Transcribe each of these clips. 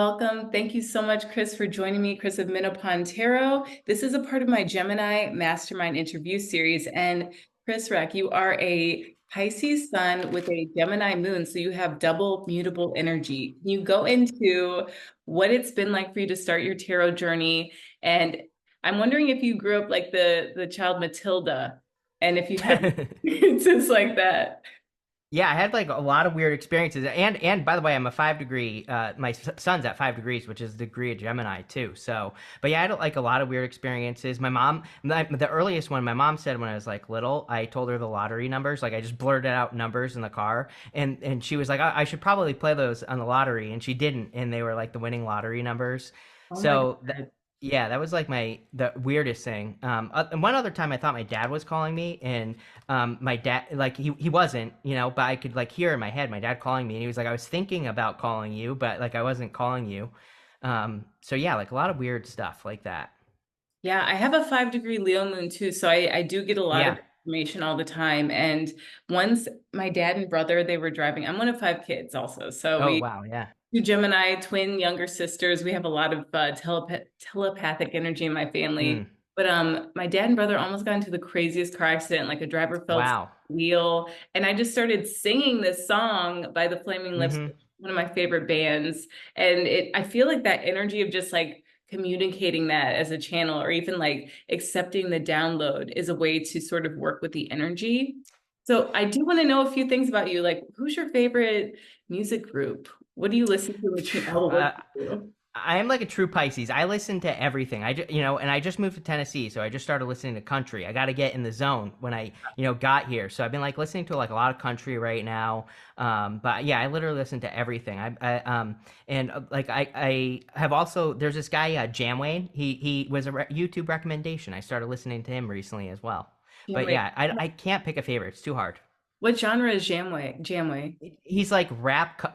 Welcome. Thank you so much, Chris, for joining me, Chris of Minnow Tarot. This is a part of my Gemini Mastermind interview series. And Chris Reck, you are a Pisces sun with a Gemini moon, so you have double mutable energy. Can you go into what it's been like for you to start your tarot journey? And I'm wondering if you grew up like the child Matilda, and if you had experiences like that. Yeah, I had like a lot of weird experiences, and by the way, I'm a 5 degree. My son's at 5 degrees, which is the degree of Gemini too. So, but yeah, I had like a lot of weird experiences. The earliest one, my mom said when I was like little, I told her the lottery numbers. Like I just blurted out numbers in the car, and she was like, I should probably play those on the lottery, and she didn't, and they were like the winning lottery numbers. Oh my So God. yeah, that was like the weirdest thing. And one other time I thought my dad was calling me, and my dad, like he wasn't, but I could like hear in my head my dad calling me, and he was like, I was thinking about calling you, but like I wasn't calling you. So yeah, like a lot of weird stuff like that. Yeah, I have a 5 degree Leo moon too, so I do get a lot of Yeah. information all the time. And once my dad and brother, they were driving. I'm one of five kids also, so Oh we wow. Yeah. two Gemini, twin younger sisters. We have a lot of telepathic energy in my family. Mm. But my dad and brother almost got into the craziest car accident. Like a driver fell asleep Wow. at the wheel, and I just started singing this song by the Flaming Lips, Mm-hmm. one of my favorite bands. And I feel like that energy of just like communicating that as a channel, or even like accepting the download, is a way to sort of work with the energy. So I do want to know a few things about you. Like, who's your favorite music group? What do you listen to in between all the work Uh, you do? I am like a true Pisces. I listen to everything. And I just moved to Tennessee, so I just started listening to country. I got to get in the zone when I, got here. So I've been like listening to like a lot of country right now. But yeah, I literally listen to everything. I have also there's this guy Jamwayne. He was a YouTube recommendation. I started listening to him recently as well. Jamway. But yeah, I can't pick a favorite. It's too hard. What genre is Jamway? Jamway. He's like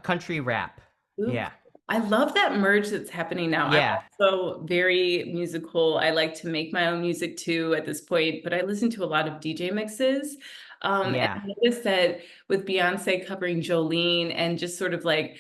country rap. Ooh, Yeah, I love that merge that's happening now. I'm yeah, also very musical. I like to make my own music too at this point, but I listen to a lot of DJ mixes. And yeah. I noticed that with Beyonce covering Jolene and just sort of like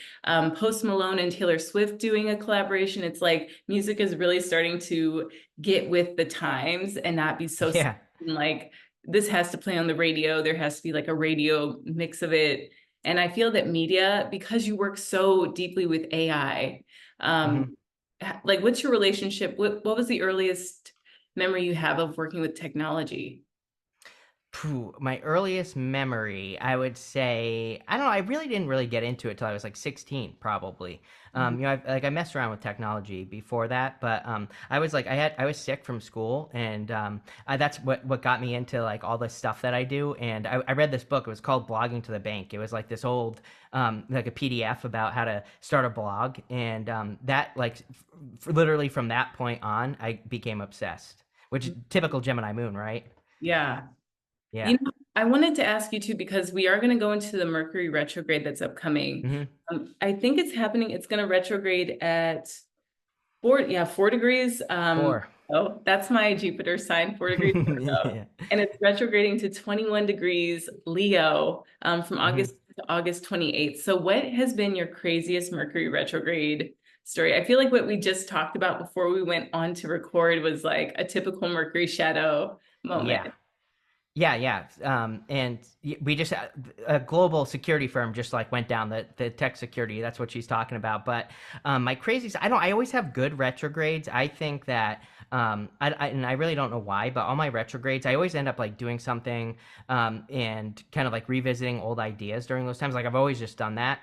Post Malone and Taylor Swift doing a collaboration, it's like music is really starting to get with the times and not be so Yeah. like this has to play on the radio. There has to be like a radio mix of it. And I feel that media, because you work so deeply with AI, um, Mhm. like what's your relationship? What was the earliest memory you have of working with technology? My earliest memory, I would say, I don't know. I really didn't really get into it till I was like 16, probably. Mhm. I messed around with technology before that, but I was sick from school, and that's what got me into like all the stuff that I do. And I read this book. It was called Blogging to the Bank. It was like this old, like a PDF about how to start a blog, and that like literally from that point on, I became obsessed. Which typical Gemini moon, right? Yeah. You Yeah. know, I wanted to ask you too, because we are going to go into the Mercury retrograde that's upcoming. Hmm. I think it's happening. It's going to retrograde at 4 degrees. Four. Oh, that's my Jupiter sign, 4 degrees. Virgo. Yeah. And it's retrograding to 21 degrees Leo from Hmm. August to August 28th. So what has been your craziest Mercury retrograde story? I feel like what we just talked about before we went on to record was like a typical Mercury shadow Yeah. moment. Yeah, yeah. We just a global security firm just like went down the tech security. That's what she's talking about. But my crazy, I don't. I always have good retrogrades. I think that and I really don't know why, but all my retrogrades, I always end up like doing something and kind of like revisiting old ideas during those times. Like I've always just done that.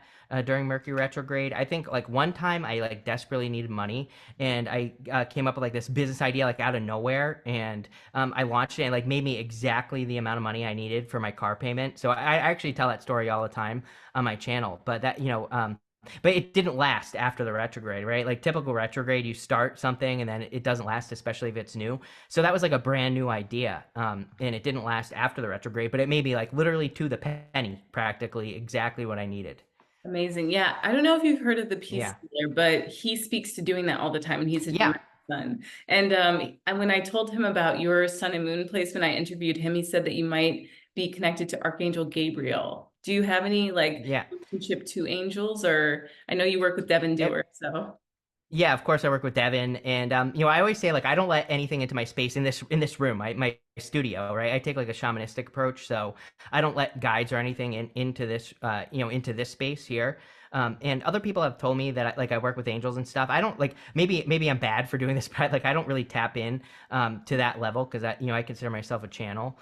During Mercury retrograde, I think like one time I like desperately needed money, and I came up with like this business idea like out of nowhere, and I launched it and like made me exactly the amount of money I needed for my car payment. So I actually tell that story all the time on my channel. But it didn't last after the retrograde, right? Like typical retrograde, you start something and then it doesn't last, especially if it's new. So that was like a brand new idea, and it didn't last after the retrograde, but it made me like literally to the penny, practically exactly what I needed. Amazing. Yeah. I don't know if you've heard of the peace Yeah, healer, but he speaks to doing that all the time. And he's a yeah. Gemini sun. And when I told him about your sun and moon placement, I interviewed him. He said that you might be connected to Archangel Gabriel. Do you have any like Yeah. relationship to angels? Or I know you work with Devin Yep. Dewar, so. Yeah, of course I work with Devin, and I always say like I don't let anything into my space in this room, my studio, right? I take like a shamanistic approach, so I don't let guides or anything into this, into this space here. And other people have told me that I work with angels and stuff. I don't like maybe I'm bad for doing this, but like I don't really tap in to that level because I consider myself a channel.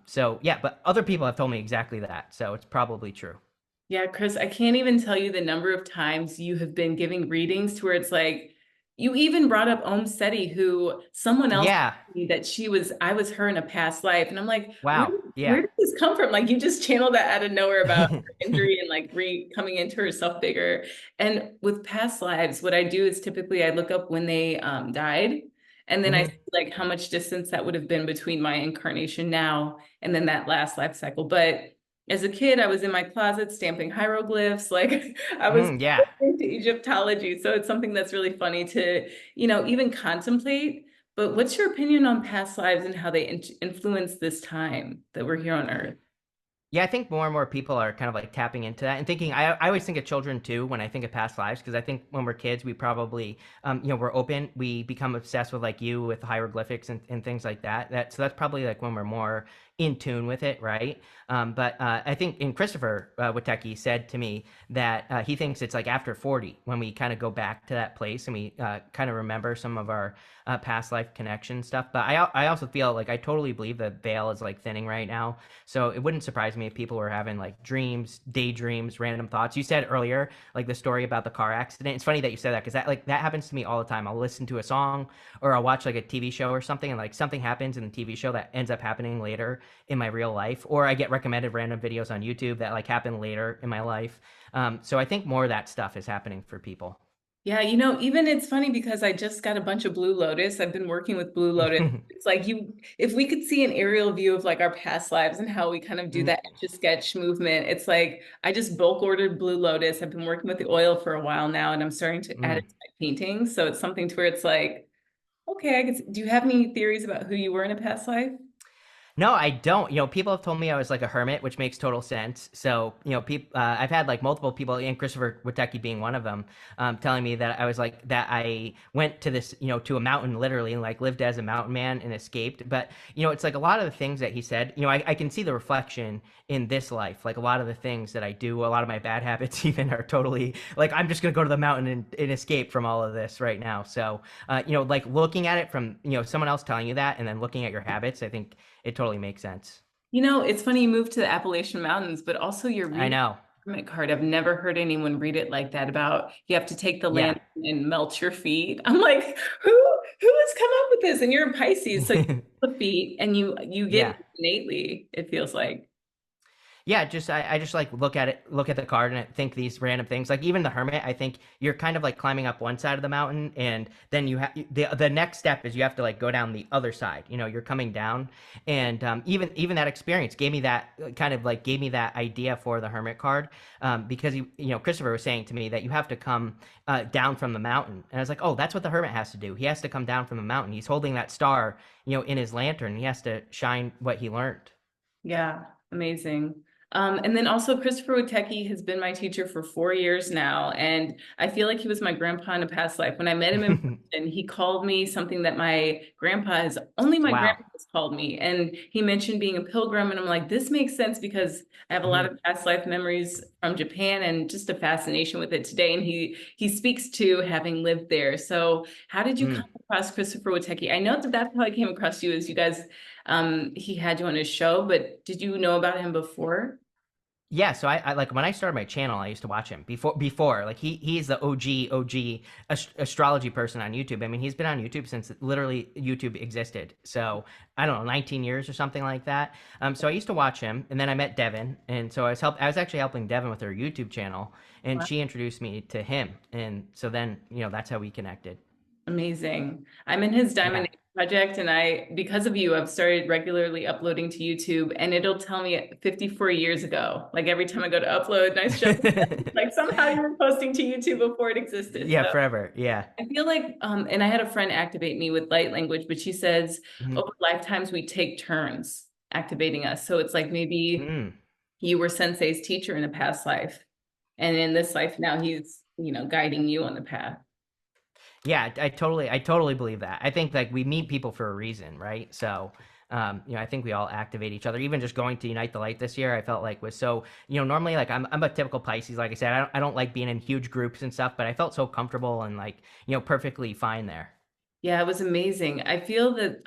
So yeah, but other people have told me exactly that, so it's probably true. Yeah, Chris, I can't even tell you the number of times you have been giving readings to where it's like you even brought up Om Seti, who someone else Yeah. told me that I was her in a past life. And I'm like, where Wow. where Yeah. did this come from? Like you just channeled that out of nowhere about her injury and like re coming into herself bigger. And with past lives, what I do is typically I look up when they died. And then I see Hmm. like how much distance that would have been between my incarnation now and then that last life cycle. But as a kid, I was in my closet stamping hieroglyphs. Like I was Hmm. Yeah. into Egyptology. So it's something that's really funny to, even contemplate. But what's your opinion on past lives and how they influence this time that we're here on Earth? Yeah, I think more and more people are kind of like tapping into that and thinking. I always think of children too when I think of past lives because I think when we're kids, we probably, we're open. We become obsessed with like you with hieroglyphics and things like that. So that's probably like when we're more in tune with it, right? But I think in Christopher Witecki said to me that he thinks it's like after 40 when we kind of go back to that place and we kind of remember some of our past life connection stuff. But I also feel like I totally believe the veil is like thinning right now, so it wouldn't surprise me if people were having like dreams, daydreams, random thoughts. You said earlier, like the story about the car accident. It's funny that you said that because that happens to me all the time. I'll listen to a song or I'll watch like a TV show or something, and like something happens in the TV show that ends up happening later in my real life, or I get recommended random videos on YouTube that like happen later in my life. So I think more of that stuff is happening for people. Yeah, even it's funny because I just got a bunch of Blue Lotus. I've been working with Blue Lotus. It's like if we could see an aerial view of like our past lives and how we kind of do that etch a sketch movement, it's like I just bulk ordered Blue Lotus. I've been working with the oil for a while now, and I'm starting to add it Mm. to my paintings. So it's something to where it's like, okay, do you have any theories about who you were in a past life? No, I don't. People have told me I was like a hermit, which makes total sense. So, I've had like multiple people, and Christopher Witecki being one of them, telling me that I was like that. I went to this, to a mountain literally, and like lived as a mountain man and escaped. But it's like a lot of the things that he said. I can see the reflection in this life. Like a lot of the things that I do, a lot of my bad habits even are totally like I'm just gonna go to the mountain and escape from all of this right now. So, like looking at it from someone else telling you that, and then looking at your habits, I think it totally makes sense. It's funny you moved to the Appalachian Mountains, but also your I know. hermit card. I've never heard anyone read it like that about you have to take the Yeah. land and melt your feet. I'm like, who has come up with this? And you're a Pisces, so you have the feet and you get Yeah. it innately, it feels like. Yeah, just I just like look at the card and I think these random things. Like even the hermit, I think you're kind of like climbing up one side of the mountain, and then you have the next step is you have to like go down the other side. You're coming down, and even that experience gave me that kind of like gave me that idea for the hermit card, because Christopher was saying to me that you have to come down from the mountain, and I was like, oh, that's what the hermit has to do. He has to come down from the mountain. He's holding that star, in his lantern. He has to shine what he learned. Yeah, amazing. And then also Christopher Witecki has been my teacher for 4 years now, and I feel like he was my grandpa in a past life. When I met him in person, he called me something that my grandpa has only my Wow. grandpa has called me, and he mentioned being a pilgrim, and I'm like, this makes sense because I have a lot Mhm. of past life memories from Japan and just a fascination with it today. And he speaks to having lived there. So how did you come Mm. across Christopher Witecki? I know that that's how I came across you, as you guys he had you on his show, but did you know about him before? Yeah, so I like when I started my channel, I used to watch him before like he's the OG astrology person on YouTube. I mean, he's been on YouTube since literally YouTube existed. So I don't know, 19 years or something like that. So I used to watch him, and then I met Devin, and so I was actually helping Devin with her YouTube channel, and Wow. she introduced me to him, and so then that's how we connected. Amazing. I'm in his Yeah. Diamond Age project, and because of you, I've started regularly uploading to YouTube, and it'll tell me 54 years ago. Like every time I go to upload, nice job. Like somehow you were posting to YouTube before it existed. Yeah, So forever. Yeah. I feel like, and I had a friend activate me with light language, but she says Mhm. over lifetimes we take turns activating us. So it's like maybe Mm. you were Sensei's teacher in a past life. And in this life now he's, guiding you on the path. Yeah, I totally believe that. I think like we meet people for a reason, right? So, I think we all activate each other. Even just going to Unite the Light this year, I felt like was so, normally like I'm a typical Pisces, like I said, I don't like being in huge groups and stuff, but I felt so comfortable and like, perfectly fine there. Yeah, it was amazing. I feel that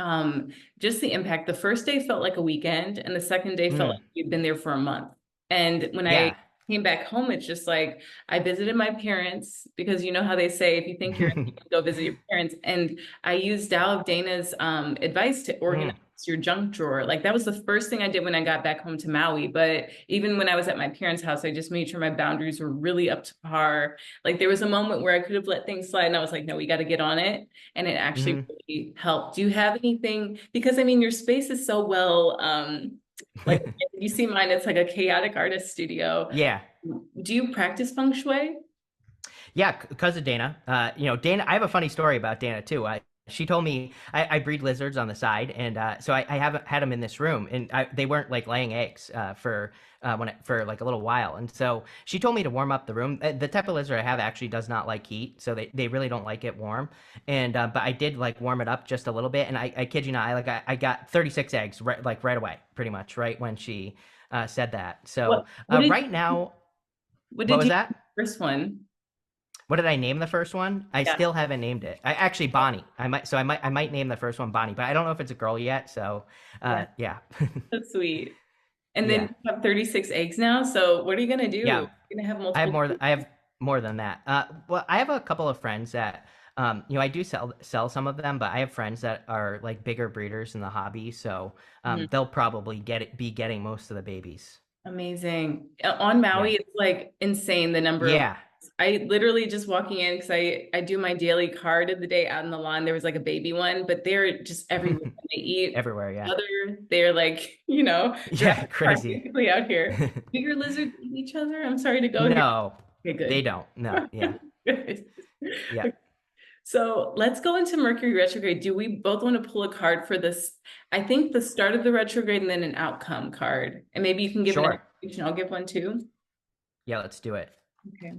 just the impact, the first day felt like a weekend, and the second day felt like Mm, we'd been there for a month. And when I yeah. came back home, it's just like I visited my parents because you know how they say if you think you're empty, go visit your parents. And I used Tao of Dana's advice to organize Mm, your junk drawer. Like that was the first thing I did when I got back home to Maui. But even when I was at my parents' house, I just made sure my boundaries were really up to par. Like there was a moment where I could have let things slide, and I was like, no, we got to get on it, and it actually mm. really helped. Do you have anything? Because I mean, your space is so well, like you see mine, it's like a chaotic artist studio. Yeah. Do you practice feng shui? Yeah, because of Dana. Dana. I have a funny story about Dana too. She told me I breed lizards on the side, and so I haven't had them in this room, and they weren't like laying eggs for like a little while, and so she told me to warm up the room. The type of lizard I have actually does not like heat, so they really don't like it warm, and but I did like warm it up just a little bit, and I kid you not, I got 36 eggs right away, pretty much right when she said that. So What did right now, what what did was you that? first one? What did I name the first one? I Yeah, still haven't named it. I actually Bonnie. I might name the first one Bonnie, but I don't know if it's a girl yet. So, yeah, yeah, that's sweet. And then yeah, you have 36 eggs now. So what are you gonna do? yeah. You're gonna have I have multiple more. kids? I have more than that. Well, I have a couple of friends that, I do sell some of them, but I have friends that are like bigger breeders in the hobby, so Mhm. they'll probably be getting most of the babies. Amazing. On Yeah, Maui, it's like insane the number of. yeah, I literally just walking in because I do my daily card of the day out in the lawn. There was like a baby one, but they're just everywhere. They eat everywhere. each Yeah, other. They're like, yeah, Jurassic Park crazy. basically out here. Bigger lizards eat each other. I'm sorry to go here. No, Okay, they good. don't. No, yeah, Good. yeah, So let's go into Mercury retrograde. Do we both want to pull a card for this? I think the start of the retrograde and then an outcome card. And maybe you can give an sure. explanation. I'll give one too. Yeah, let's do it. Okay.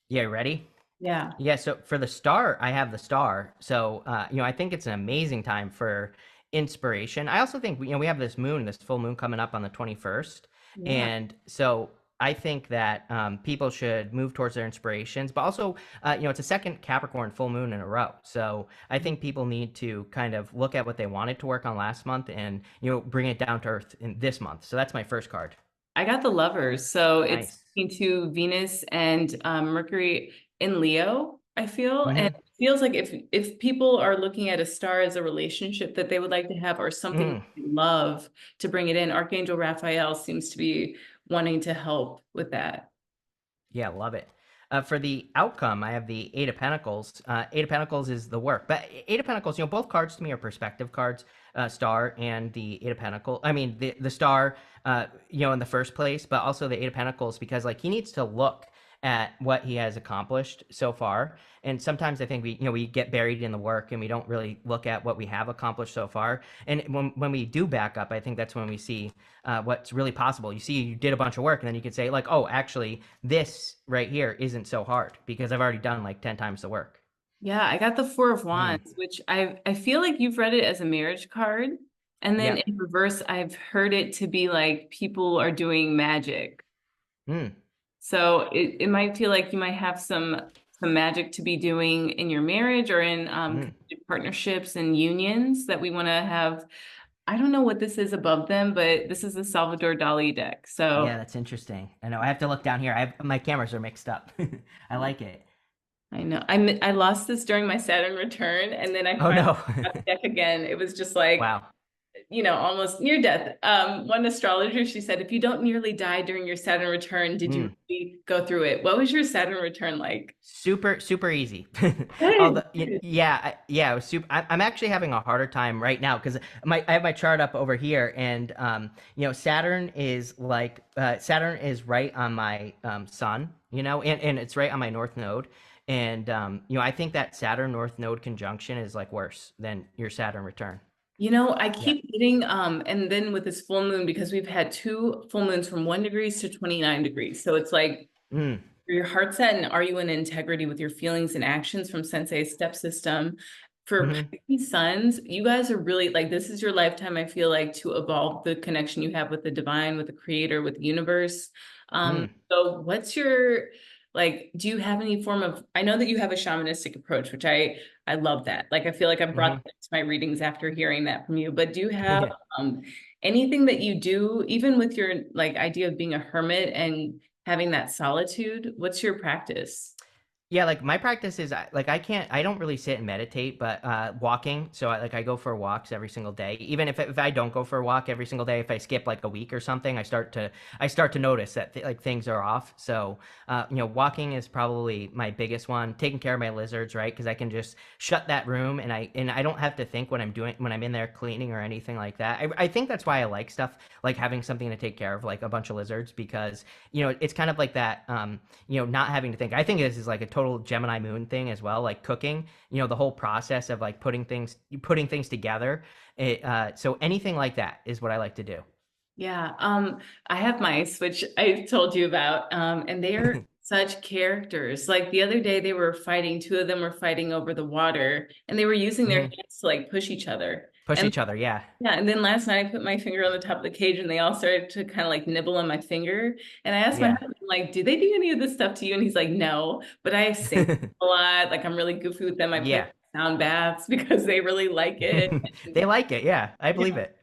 Yeah, ready? Yeah. Yeah, so for the star, I have the star. So, I think it's an amazing time for inspiration. I also think, we have this full moon coming up on the 21st. Yeah. And so I think that people should move towards their inspirations, but also, it's a second Capricorn full moon in a row. So I think people need to kind of look at what they wanted to work on last month and, bring it down to earth in this month. So that's my first card. I got the lovers. So it's Nice. into Venus and Mercury in Leo, I feel. And Mm-hmm. it feels like if people are looking at a star as a relationship that they would like to have or something Mm. they love to bring it in, Archangel Raphael seems to be wanting to help with that. Yeah, love it. For the outcome, I have the Eight of Pentacles. Eight of Pentacles is the work, but Eight of Pentacles, both cards to me are perspective cards. Star and the Eight of Pentacles. I mean, the Star, in the first place, but also the Eight of Pentacles because like he needs to look at what he has accomplished so far. And sometimes I think we get buried in the work and we don't really look at what we have accomplished so far. And when we do back up, I think that's when we see what's really possible. You see, you did a bunch of work, and then you can say, like, oh, actually, this right here isn't so hard because I've already done like 10 times the work. Yeah, I got the Four of Mm, Wands, which I feel like you've read it as a marriage card. And then yep. in reverse, I've heard it to be like people are doing magic. Mm, So it might feel like you might have some magic to be doing in your marriage or in mm. partnerships and unions that we want to have. I don't know what this is above them, but this is the Salvador Dali deck. Yeah, So that's interesting. I know. I have to look down here. My cameras are mixed up. I like it. I know I lost this during my Saturn return, and then I Oh finally no. got the deck again. It was just like, Wow. almost near death. One astrologer, she said, if you don't nearly die during your Saturn return, did you Mm. really go through it? What was your Saturn return like? Super, super easy. Good. Yeah, yeah, it was super. I'm actually having a harder time right now because I have my chart up over here, and Saturn is right on my sun, and it's right on my North Node, and I think that Saturn North Node conjunction is like worse than your Saturn return. I Yeah. keep getting, and then with this full moon, because we've had two full moons from 1 degrees to 29 degrees. So it's like Mm. where your heart's at, and are you in integrity with your feelings and actions from Sensei's step system. For Hmm. Pisces sons, you guys are really like, this is your lifetime, I feel like, to evolve the connection you have with the divine, with the creator, with the universe. Mm. So what's your, like, do you have any form of, I know that you have a shamanistic approach, which I love that. Like, I feel like I've brought Hmm. that to my readings after hearing that from you, but do you have Yeah. um anything that you do, even with your like idea of being a hermit and having that solitude? What's your practice? Yeah, like my practice is like I don't really sit and meditate, but walking. So I go for walks every single day. Even if I don't go for a walk every single day, if I skip like a week or something, I start to notice that like things are off. So walking is probably my biggest one. Taking care of my lizards, right? Because I can just shut that room and I don't have to think when I'm in there cleaning or anything like that. I think that's why I like stuff like having something to take care of, like a bunch of lizards, because it's kind of like that. Not having to think. I think this is like a total Gemini moon thing as well, like cooking, the whole process of like putting things together. So anything like that is what I like to do. Yeah, I have mice, which I told you about, and they are such characters. Like the other day, they were fighting. Two of them were fighting over the water, and they were using their Hmm. hands to like push each other. Push And each other, yeah. yeah, and then last night I put my finger on the top of the cage, and they all started to kind of like nibble on my finger. And I asked my Yeah. husband, like, "Do they do any of this stuff to you?" And he's like, "No," but I sing a lot. Like I'm really goofy with them. I play Yeah. sound baths because they really like it. They like it, yeah, I believe it.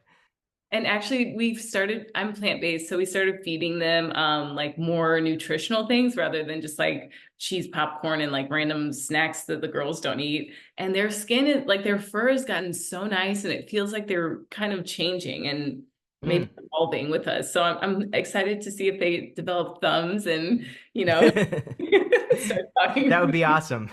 And actually, we've started, I'm plant-based, so we started feeding them like more nutritional things rather than just like cheese popcorn and like random snacks that the girls don't eat. And their skin is like their fur has gotten so nice and it feels like they're kind of changing and maybe Mm. evolving with us. So I'm excited to see if they develop thumbs and, you know, start That talking. would be awesome.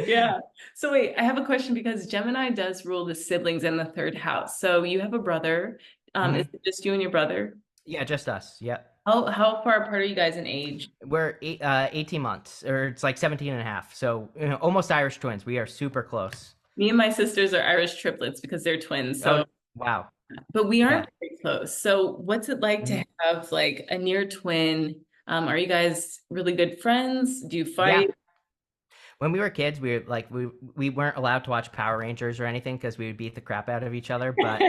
Yeah. So wait, I have a question because Gemini does rule the siblings in the third house. So you have a brother. Is Hmm. it just you and your brother? Yeah, just us. Yep. How far apart are you guys in age? We're 18 months, or it's like 17 and a half. So, almost Irish twins. We are super close. Me and my sisters are Irish triplets because they're twins. Oh, So, wow. but we Yeah. aren't very close. So what's it like to Mhm. have like a near twin? Are you guys really good friends? Do you Yeah. fight? When we were kids, we weren't allowed to watch Power Rangers or anything because we would beat the crap out of each other. But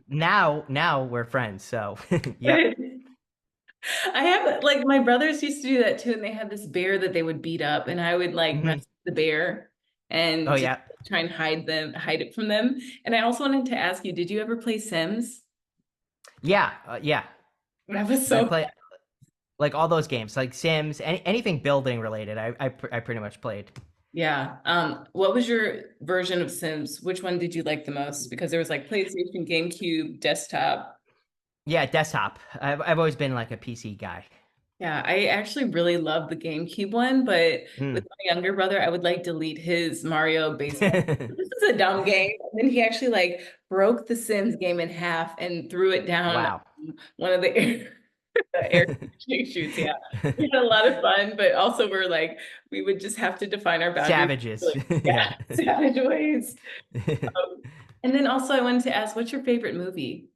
now we're friends. So, yep. I have like my brothers used to do that too, and they had this bear that they would beat up, and I would like Hmm. rescue the bear Oh, and just yeah. try and hide it from them. And I also wanted to ask you, did you ever play Sims? Yeah. Yeah. That was I so play like all those games, like Sims, anything building related. I pretty much played. yeah. What was your version of Sims? Which one did you like the most? Because there was like PlayStation, GameCube, desktop. Yeah, desktop. I've always been like a PC guy. Yeah, I actually really love the GameCube one, but with Mm. my younger brother, I would like delete his Mario baseball. This is a dumb game. And then he actually like broke the Sims game in half and threw it down Wow. one of the the air conditioning chutes. Yeah, we had a lot of fun, but also we're like we would just have to define our boundaries. Savages. Like, Yeah. yeah, savage ways. And then also, I wanted to ask, what's your favorite movie?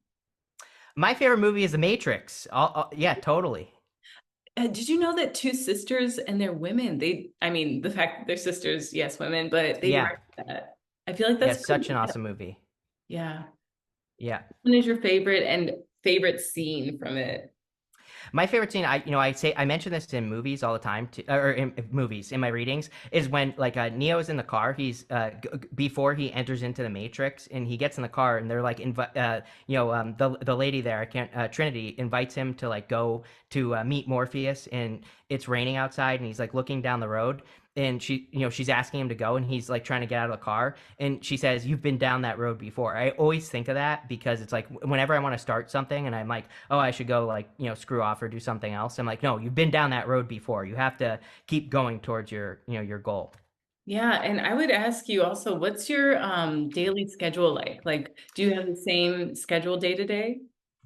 My favorite movie is The Matrix. Yeah, totally. Did you know that two sisters and they're women? I mean, the fact that they're sisters, yes, women, but they Yeah. direct that. I feel like Yeah, that's such pretty. an awesome movie. Yeah. Yeah. What is your favorite and favorite scene from it? My favorite scene, I mention this in movies all the time, or in movies in my readings, is when like Neo's in the car. He's before he enters into the Matrix, and he gets in the car, and they're like, the lady there, I can't, Trinity invites him to like go to meet Morpheus, and it's raining outside, and he's like looking down the road, and she's asking him to go, and he's like trying to get out of the car, and she says, "You've been down that road before." I always think of that because it's like whenever I want to start something, and I'm like, oh, I should go like screw off or do something else. I'm like, no, you've been down that road before. You have to keep going towards your goal. Yeah, and I would ask you also, what's your daily schedule like? Like, do you have the same schedule day to day?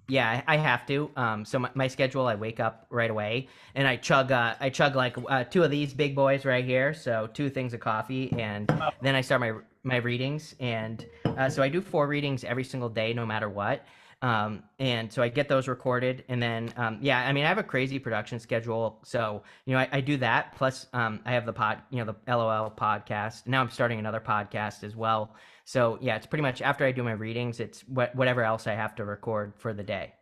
Yeah, I have to. So my schedule, I wake up right away and I chug like two of these big boys right here. So two things of coffee, and then I start my readings. And so I do four readings every single day, no matter what. And so I get those recorded, and then yeah, I mean I have a crazy production schedule, so I do that. Plus I have the LOL podcast. Now I'm starting another podcast as well. So yeah, it's pretty much after I do my readings, it's whatever else I have to record for the day.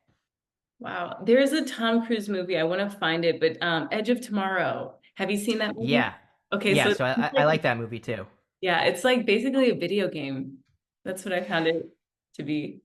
Wow. There's a Tom Cruise movie. I want to find it, but Edge of Tomorrow. Have you seen that movie? Yeah, Okay, yeah. so So it's I like, like that movie too. yeah, it's like basically a video game. That's what I found it to be.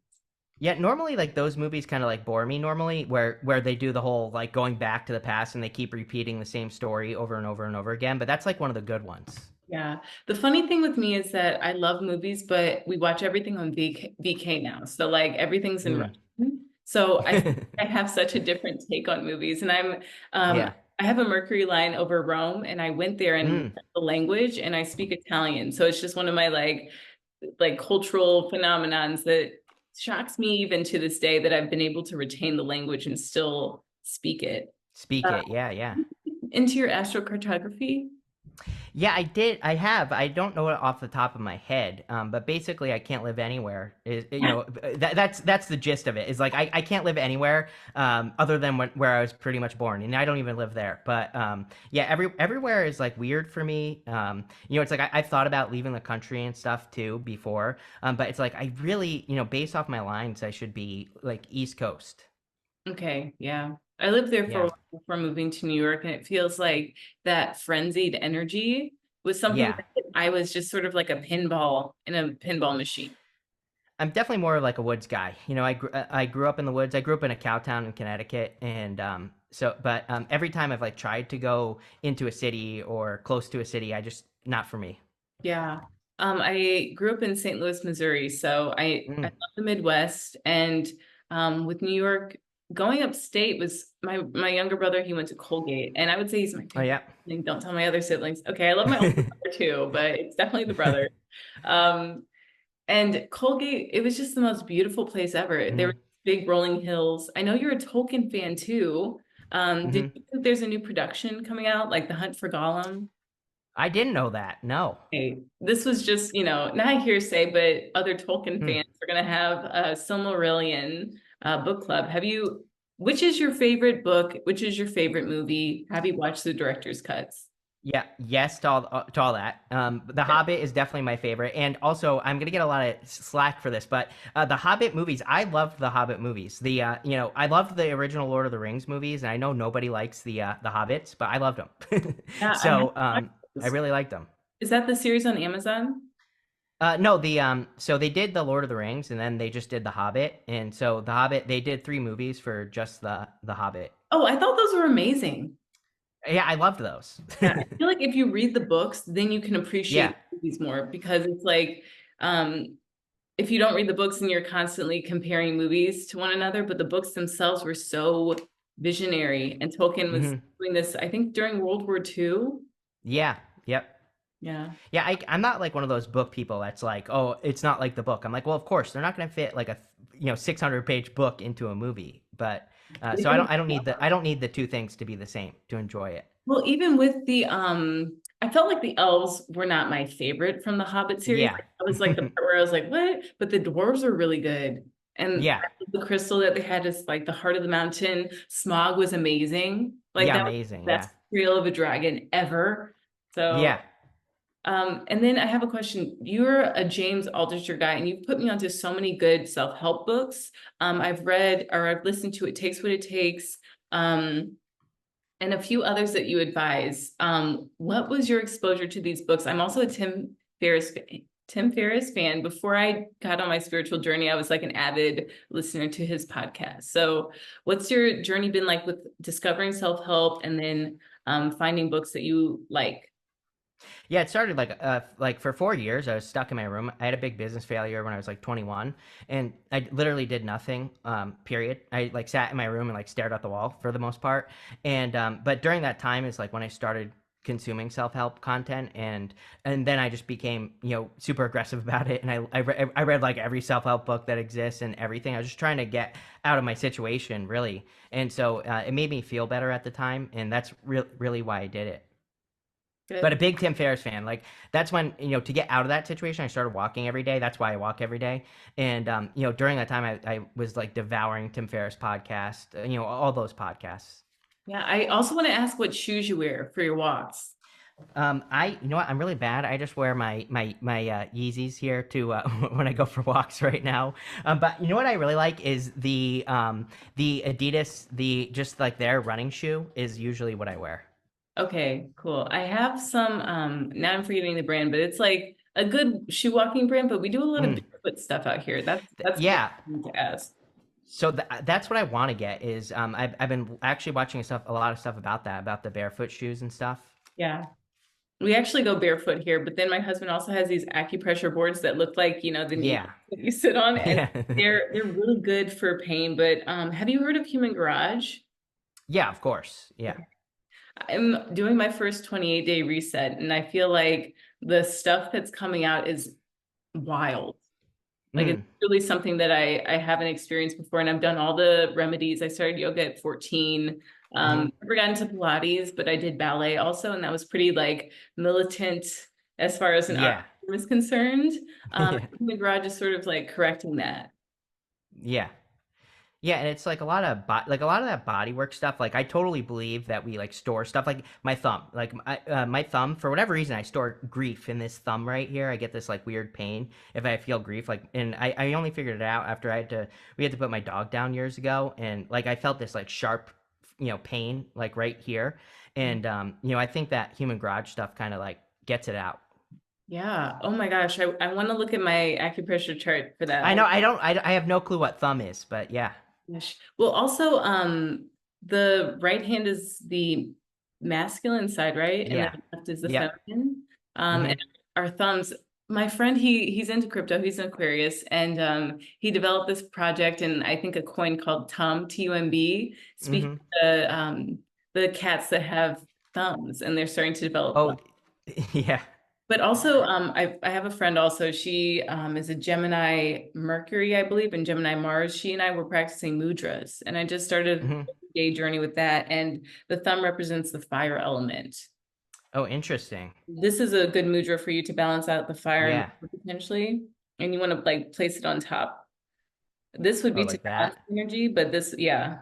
Yeah, normally like those movies kind of like bore me normally, where they do the whole like going back to the past and they keep repeating the same story over and over and over again. But that's like one of the good ones. Yeah. The funny thing with me is that I love movies, but we watch everything on VK now. So like everything's in Mm. Russian. So I have such a different take on movies. And Yeah. I have a Mercury line over Rome, and I went there and Mm. learned the language, and I speak Italian. So it's just one of my like cultural phenomenons that shocks me even to this day that I've been able to retain the language and still speak it. Speak Uh, it. Yeah, yeah. into your astrocartography? Yeah, I did. I have. I don't know it off the top of my head, but basically, I can't live anywhere. That's the gist of it. Is like I can't live anywhere other than where I was pretty much born, and I don't even live there. But yeah, everywhere is like weird for me. It's like I've thought about leaving the country and stuff too before, but it's like I really, based off my lines, I should be like East Coast. Okay, yeah. I lived there for a Yeah, while before moving to New York, and it feels like that frenzied energy was something yeah. that I was just sort of like a pinball in a pinball machine. I'm definitely more like a woods guy. I grew up in the woods. I grew up in a cow town in Connecticut, and but every time I've like tried to go into a city or close to a city, I just not for me. Yeah. I grew up in St. Louis, Missouri, so I Mm. love the Midwest, and with New York, going upstate was my younger brother. He went to Colgate, and I would say he's my Oh favorite yeah. sibling. Don't tell my other siblings. Okay, I love my older brother too, but it's definitely the brother. Um, And Colgate, it was just the most beautiful place ever. There were Hmm. big rolling hills. I know you're a Tolkien fan too. Did Hmm. you think there's a new production coming out, like The Hunt for Gollum? I didn't know that. No. Hey, this was just, not hearsay, but other Tolkien Hmm. fans are going to have a Silmarillion book club. Which is your favorite book? Which is your favorite movie? Have you watched the director's cuts? Yeah. Yes to all that. The Hobbit is definitely my favorite, and also I'm gonna get a lot of slack for this, but the Hobbit movies, I loved the Hobbit movies. I loved the original Lord of the Rings movies, and I know nobody likes the Hobbits, but I loved them. Yeah, I have So I those. really liked them. Is that the series on Amazon? No, so they did the Lord of the Rings, and then they just did the Hobbit, and so the Hobbit they did three movies for just the Hobbit. Oh, I thought those were amazing. Yeah, I loved those. Yeah, I feel like if you read the books, then you can Yeah, appreciate movies more because it's like if you don't read the books and you're constantly comparing movies to one another, but the books themselves were so visionary, and Tolkien was hmm, doing this, I think, during World War II. yeah, yep. Yeah. Yeah, I'm not like one of those book people that's like, oh, it's not like the book. I'm like, well, of course, they're not going to fit like a 600-page book into a movie, but so I don't need the two things to be the same to enjoy it. Well, even with the I felt like the elves were not my favorite from the Hobbit series. Yeah, Like, I was like the part where I was like, what? But the dwarves are really good. And yeah, the crystal that they had is like the heart of the mountain. Smog was amazing. Like yeah, that was amazing. the Yeah, best reel of a dragon ever. So yeah, and then I have a question. You're a James Altucher guy, and you've put me onto so many good self-help books. I've read or I've listened to It Takes What It Takes. And a few others that you advise. What was your exposure to these books? I'm also a Tim Ferriss fan. Before I got on my spiritual journey, I was like an avid listener to his podcast. So, what's your journey been like with discovering self-help and then finding books that you like? yeah. It started like for 4 years. I was stuck in my room. I had a big business failure when I was like 21, and I literally did nothing. Period. I like sat in my room and like stared at the wall for the most part. And but during that time is like when I started consuming self-help content, and then I just became super aggressive about it, and I read like every self-help book that exists and everything. I was just trying to get out of my situation really, and so it made me feel better at the time, and that's really why I did it. But a Good. big Tim Ferriss fan. Like that's when to get out of that situation, I started walking every day. That's why I walk every day. And during that time, I was like devouring Tim Ferriss podcast. All those podcasts. Yeah, I also want to ask what shoes you wear for your walks. You know what? I'm really bad. I just wear my Yeezys here to when I go for walks right now. But you know what I really like is the Adidas, the just like their running shoe is usually what I wear. Okay, cool. I have some, now I'm forgetting the brand, but it's like a good shoe walking brand, but we do a lot of Mm. barefoot stuff out here. That's what Yeah. I need to ask. So that's what I want to get is I've been actually watching a lot of stuff about the barefoot shoes and stuff. Yeah. We actually go barefoot here, but then my husband also has these acupressure boards that look like, the Yeah. needle that you sit on, and Yeah. they're really good for pain. But have you heard of Human Garage? Yeah, of course. Yeah. I'm doing my first 28-day reset, and I feel like the stuff that's coming out is wild. Like it's Mm. really something that I haven't experienced before, and I've done all the remedies. I started yoga at 14. Hmm. Never got into Pilates, but I did ballet also, and that was pretty like militant as far as an art Yeah. form is concerned. Yeah. The garage is sort of like correcting that. Yeah. Yeah, and it's like a lot of that body work stuff. Like I totally believe that we like store stuff like my thumb. Like my thumb for whatever reason I store grief in this thumb right here. I get this like weird pain if I feel grief like and I only figured it out after we had to put my dog down years ago and like I felt this like sharp pain like right here. And I think that human garage stuff kind of like gets it out. Yeah. Oh my gosh. I want to look at my acupressure chart for that. I know I have no clue what thumb is, but yeah. Gosh. Well, also, the right hand is the masculine side, right? And then Yeah. the left is the Yep. feminine. And Mhm. our thumbs. My friend, he's into crypto. He's an Aquarius, and he developed this project, and I think a coin called TUMB, speaking Mhm. to the cats that have thumbs, and they're starting to develop. Oh, yeah. But also, I have a friend also. She is a Gemini Mercury, I believe, and Gemini Mars. She and I were practicing mudras, and I just started Mhm. a day journey with that. And the thumb represents the fire element. Oh, interesting. This is a good mudra for you to balance out the fire and Yeah. potentially, and you want to like place it on top. This would Oh, be to like balance that? energy, but this, yeah,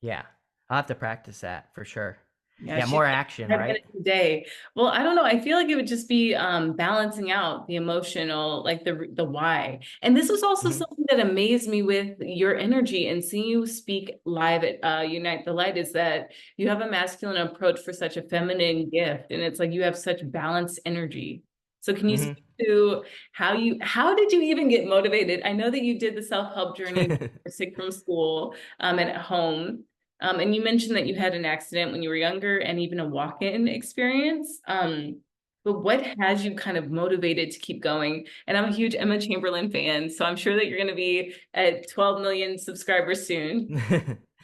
Yeah. I'll have to practice that for sure. yeah, Yeah, she's more like action, 5 minutes right? a day. Well, I don't know. I feel like it would just be balancing out the emotional, like the why. And this was also Mhm. something that amazed me with your energy and seeing you speak live at Unite the Light is that you have a masculine approach for such a feminine gift, and it's like you have such balanced energy. So can you Mhm. speak to how did you even get motivated? I know that you did the self-help journey when you were sick from school and at home. And you mentioned that you had an accident when you were younger and even a walk-in experience. But what has you kind of motivated to keep going? And I'm a huge Emma Chamberlain fan, so I'm sure that you're going to be at 12 million subscribers soon.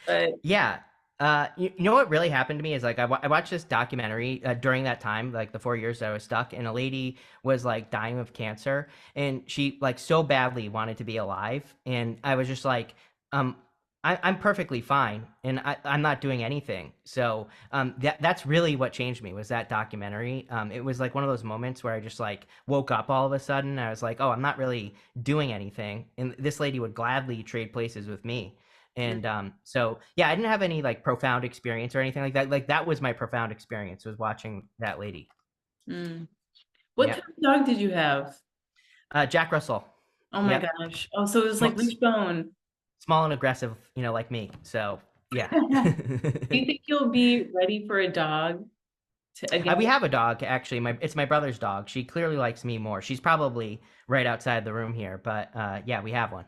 But Yeah. You know what really happened to me is like I watched this documentary during that time, like the 4 years that I was stuck, and a lady was like dying of cancer, and she like so badly wanted to be alive, and I was just like, um, I'm perfectly fine, and I'm not doing anything. So that's really what changed me was that documentary. It was like one of those moments where I just like woke up all of a sudden. And I was like, oh, I'm not really doing anything, and this lady would gladly trade places with me. And so yeah, I didn't have any like profound experience or anything like that. Like that was my profound experience was watching that lady. mm. What Yeah. type of dog did you have? Jack Russell. Oh my Yep. gosh. Oh, so it was like Small, wishbone. small and aggressive, like me. So yeah. Do you think you'll be ready for a dog to again? We have a dog actually. It's my brother's dog. She clearly likes me more. She's probably right outside the room here, but yeah, we have one.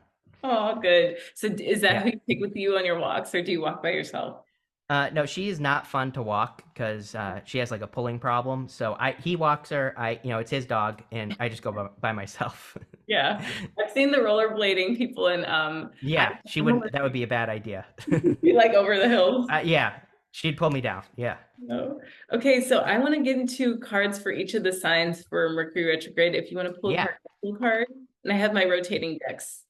Oh, good. So is that Yeah. who you take with you on your walks, or do you walk by yourself? No, she is not fun to walk because she has like a pulling problem. So he walks her. It's his dog, and I just go by myself. Yeah, I've seen the rollerblading people, and I Yeah, she don't know wouldn't. what That would be a bad idea. you like over the hills. Yeah, she'd pull me down. Yeah, No. Okay, so I want to get into cards for each of the signs for Mercury retrograde. If you want to pull a yeah, card, pull a card, and I have my rotating decks.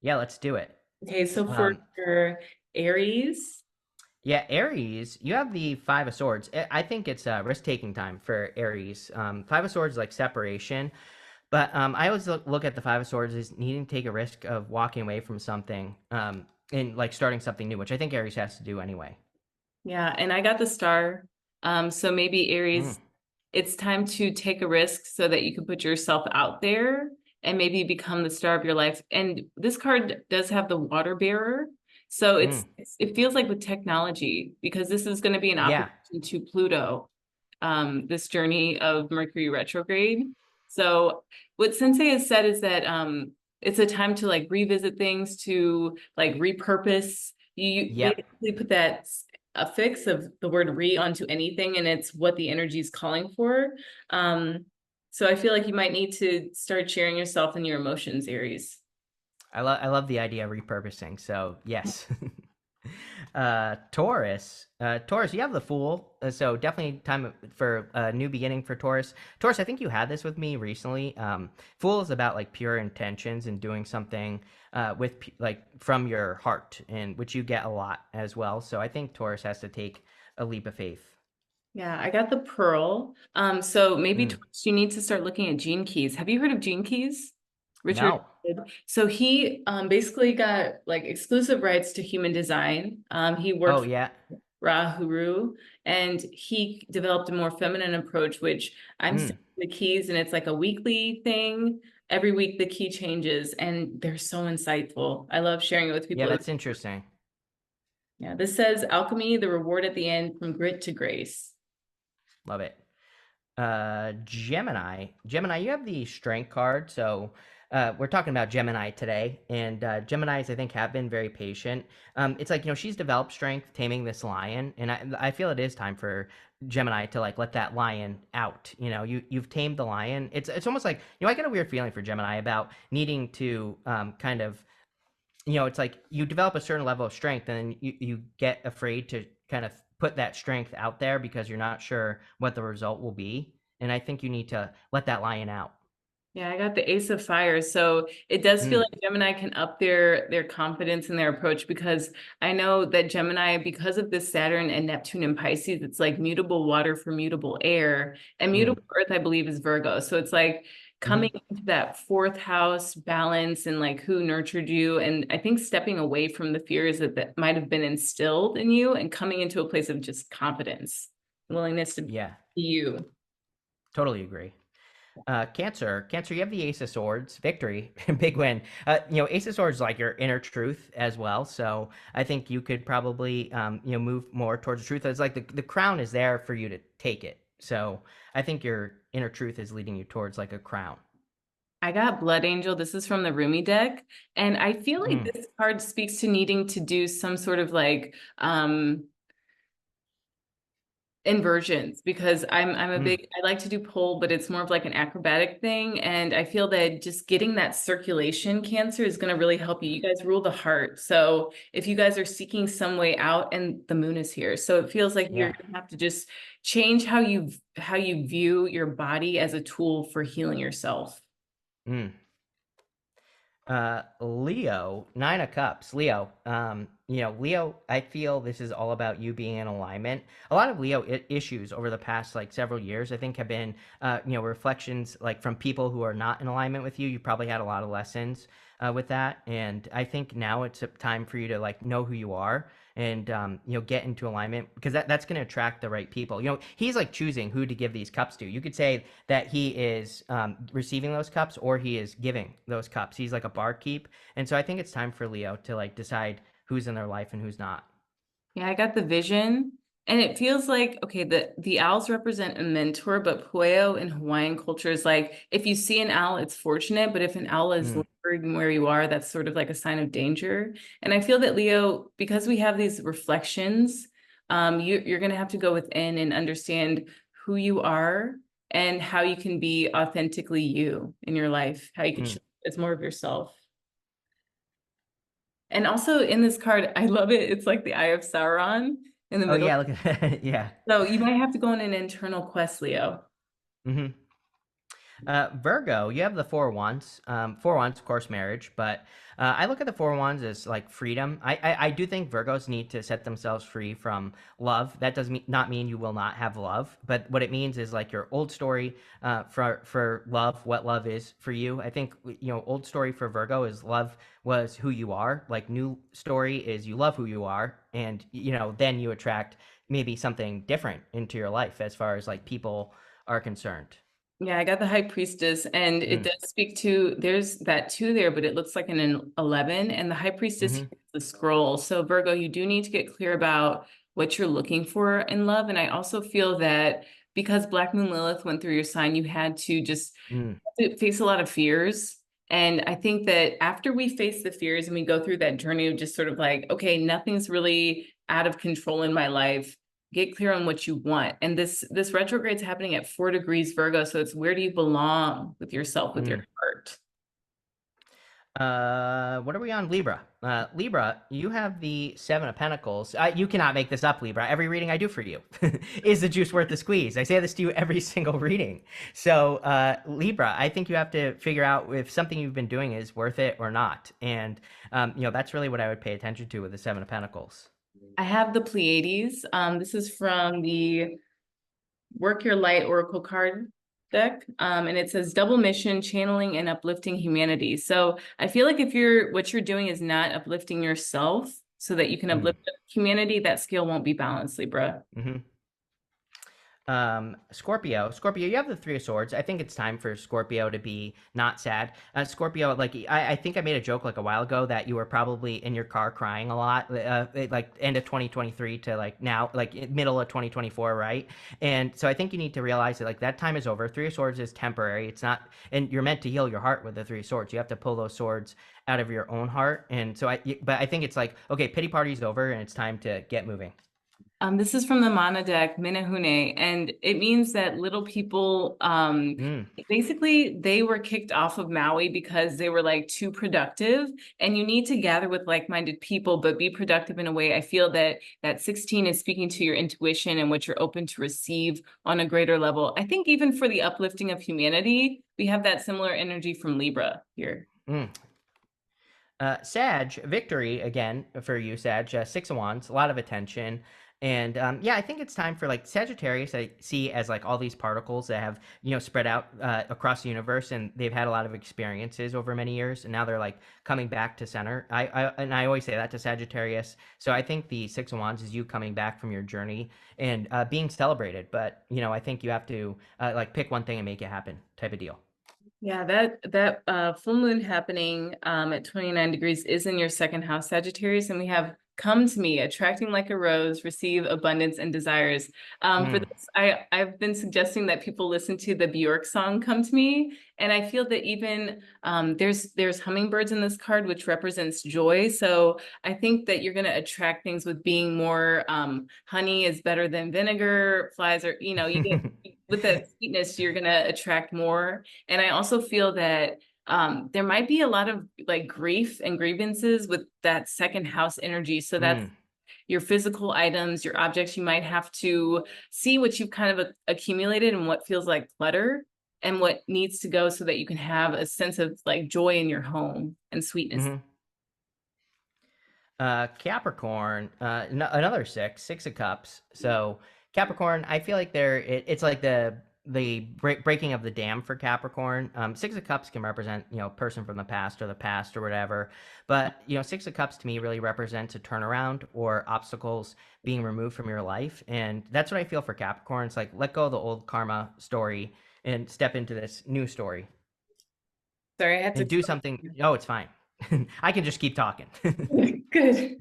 yeah. Let's do it. Okay, so for Um, your Aries, Yeah, Aries, you have the Five of Swords. I think it's risk-taking time for Aries. Five of Swords is like separation, but I always look at the Five of Swords as needing to take a risk of walking away from something and like starting something new, which I think Aries has to do anyway. Yeah, and I got the star. So maybe Mm, Aries, it's time to take a risk so that you can put yourself out there and maybe become the star of your life. And this card does have the water bearer. So mm. it feels like with technology, because this is going to be an Yeah, opposition to Pluto, this journey of Mercury retrograde. So what Sensei has said is that it's a time to like revisit things, to like repurpose. You yep. basically put that affix of the word re onto anything, and it's what the energy is calling for. Um, so I feel like you might need to start sharing yourself and your emotions, Aries. I love the idea of repurposing. So yes. Taurus, you have the Fool, so definitely time for a new beginning for Taurus. Taurus, I think you had this with me recently. Fool is about like pure intentions and doing something with like from your heart, and which you get a lot as well. So I think Taurus has to take a leap of faith. Yeah, I got the pearl. So maybe Mm. you need to start looking at Gene Keys. Have you heard of Gene Keys? Richard. No. So he basically got like exclusive rights to human design. He Oh worked yeah. Rahuru, and he developed a more feminine approach, which I'm Mm. seeing the keys, and it's like a weekly thing. Every week the key changes, and they're so insightful. I love sharing it with Yeah, people. that's interesting. Yeah, this says alchemy, the reward at the end, from grit to grace. Love it. Gemini, you have the strength card. So we're talking about Gemini today, and Geminis I think have been very patient. It's like, she's developed strength taming this lion, and I feel it is time for Gemini to like let that lion out. You've tamed the lion. It's almost like, I get a weird feeling for Gemini about needing to kind of, it's like you develop a certain level of strength and then you get afraid to kind of put that strength out there because you're not sure what the result will be. And I think you need to let that lion out. Yeah, I got the Ace of Fire. So it does feel Mm, like Gemini can up their confidence in their approach, because I know that Gemini, because of this Saturn and Neptune and Pisces, it's like mutable water for mutable air. And mm, mutable earth, I believe, is Virgo. So it's like mm-hmm. coming into that fourth house balance and like who nurtured you. And I think stepping away from the fears that might have been instilled in you and coming into a place of just confidence, willingness to be Yeah, you. totally agree. Cancer, you have the Ace of Swords, victory, big win. Ace of Swords is like your inner truth as well. So I think you could probably, move more towards the truth. It's like the crown is there for you to take it. So I think your inner truth is leading you towards like a crown. I got Blood Angel. This is from the Rumi deck. And I feel like Mm, this card speaks to needing to do some sort of like inversions, because I'm a mm, big, I like to do pole, but it's more of like an acrobatic thing. And I feel that just getting that circulation, Cancer, is going to really help you. You guys rule the heart. So if you guys are seeking some way out, and the moon is here, so it feels like you're yeah. going to have to just change how you view your body as a tool for healing yourself. Mm. Leo, Nine of Cups. Leo, I feel this is all about you being in alignment. A lot of Leo issues over the past like several years, I think, have been, reflections like from people who are not in alignment with you. You probably had a lot of lessons with that, and I think now it's a time for you to like know who you are and get into alignment, because that's going to attract the right people. He's like choosing who to give these cups to. You could say that he is receiving those cups or he is giving those cups. He's like a barkeep, and so I think it's time for Leo to like decide who's in their life and who's not. Yeah, I got the vision. And it feels like, okay, the owls represent a mentor, but pueo in Hawaiian culture is like, if you see an owl, it's fortunate, but if an owl is Mm, lingering where you are, that's sort of like a sign of danger. And I feel that Leo, because we have these reflections, you're going to have to go within and understand who you are and how you can be authentically you in your life, how you can mm. show as more of yourself. And also in this card, I love it. It's like the Eye of Sauron in the Oh middle. yeah, look at that. Yeah. So you might have to go on an internal quest, Leo. Hmm. Virgo, you have the Four Wands. Four Wands, of course, marriage, but I look at the Four Wands as like freedom. I do think Virgos need to set themselves free from love. That does not mean you will not have love, but what it means is like your old story for love, what love is for you. I think, old story for Virgo is love was who you are. Like new story is you love who you are, and then you attract maybe something different into your life as far as like people are concerned. Yeah, I got the High Priestess, and it Mm. does speak to, there's that two there, but it looks like an 11, and the High Priestess Hmm. is the scroll. So Virgo, you do need to get clear about what you're looking for in love. And I also feel that because Black Moon Lilith went through your sign, you had to just Mm. face a lot of fears. And I think that after we face the fears and we go through that journey of just sort of like, okay, nothing's really out of control in my life, get clear on what you want. And this retrograde's happening at 4 degrees Virgo. So it's where do you belong with yourself, with your Mm. heart? What are we on? Libra. Libra, you have the Seven of Pentacles. You cannot make this up, Libra. Every reading I do for you is the juice worth the squeeze. I say this to you every single reading. So, Libra, I think you have to figure out if something you've been doing is worth it or not. And, that's really what I would pay attention to with the Seven of Pentacles. I have the Pleiades. This is from the Work Your Light Oracle card deck. And it says double mission, channeling and uplifting humanity. So I feel like if what you're doing is not uplifting yourself so that you can Mm. uplift humanity, that scale won't be balanced, Libra. Hmm. Scorpio, you have the Three of Swords. I think it's time for Scorpio to be not sad. Scorpio, like I think I made a joke like a while ago that you were probably in your car crying a lot, like end of 2023 to like now, like middle of 2024, right? And so I think you need to realize that like that time is over. Three of Swords is temporary. It's not, and you're meant to heal your heart with the Three of Swords. You have to pull those swords out of your own heart. And so but I think it's like, okay, pity party's over and it's time to get moving. This is from the Mana deck, Minahune, and it means that little people, Mm. basically, they were kicked off of Maui because they were like too productive, and you need to gather with like-minded people, but be productive in a way. I feel that that 16 is speaking to your intuition and what you're open to receive on a greater level. I think even for the uplifting of humanity, we have that similar energy from Libra here. Mm. Sag, victory again for you, Sag. Six of Wands, a lot of attention. And yeah, I think it's time for like Sagittarius. I see as like all these particles that have spread out across the universe, and they've had a lot of experiences over many years, and now they're like coming back to center. I always say that to Sagittarius. So I think the Six of Wands is you coming back from your journey and being celebrated. But I think you have to like pick one thing and make it happen, type of deal. Yeah, that full moon happening at 29 degrees is in your second house, Sagittarius, and we have come to me, attracting like a rose, receive abundance and desires. For Mm. this, I've been suggesting that people listen to the Bjork song "Come to Me," and I feel that even there's hummingbirds in this card, which represents joy. So I think that you're going to attract things with being more honey is better than vinegar. Flies are, you get with that sweetness, you're going to attract more. And I also feel that there might be a lot of like grief and grievances with that second house energy. So that's Mm. your physical items, your objects. You might have to see what you've kind of accumulated and what feels like clutter and what needs to go so that you can have a sense of like joy in your home and sweetness. Hmm. Capricorn, another six of cups. So Capricorn, I feel like it's like the breaking of the dam for Capricorn. Six of cups can represent person from the past or whatever, but Six of cups to me really represents a turnaround or obstacles being removed from your life, and that's what I feel for Capricorn. It's like let go of the old karma story and step into this new story Sorry, I had to. and do something. Oh, it's fine. I can just keep talking. Good.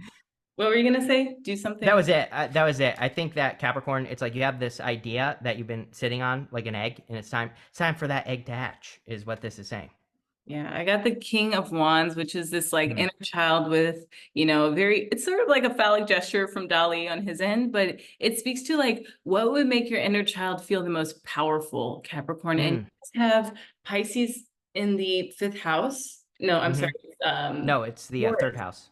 What were you gonna say? Do That something? was it. That was it. I think that Capricorn, it's like you have this idea that you've been sitting on, like an egg, and it's time for that egg to hatch, is what this is saying. Yeah, I got the King of Wands, which is this like Hmm. inner child with, it's sort of like a phallic gesture from Dali on his end, but it speaks to like what would make your inner child feel the most powerful, Capricorn. And Mm. you guys have Pisces in the fifth house. No, I'm Hmm. sorry, No, it's the third Taurus. house.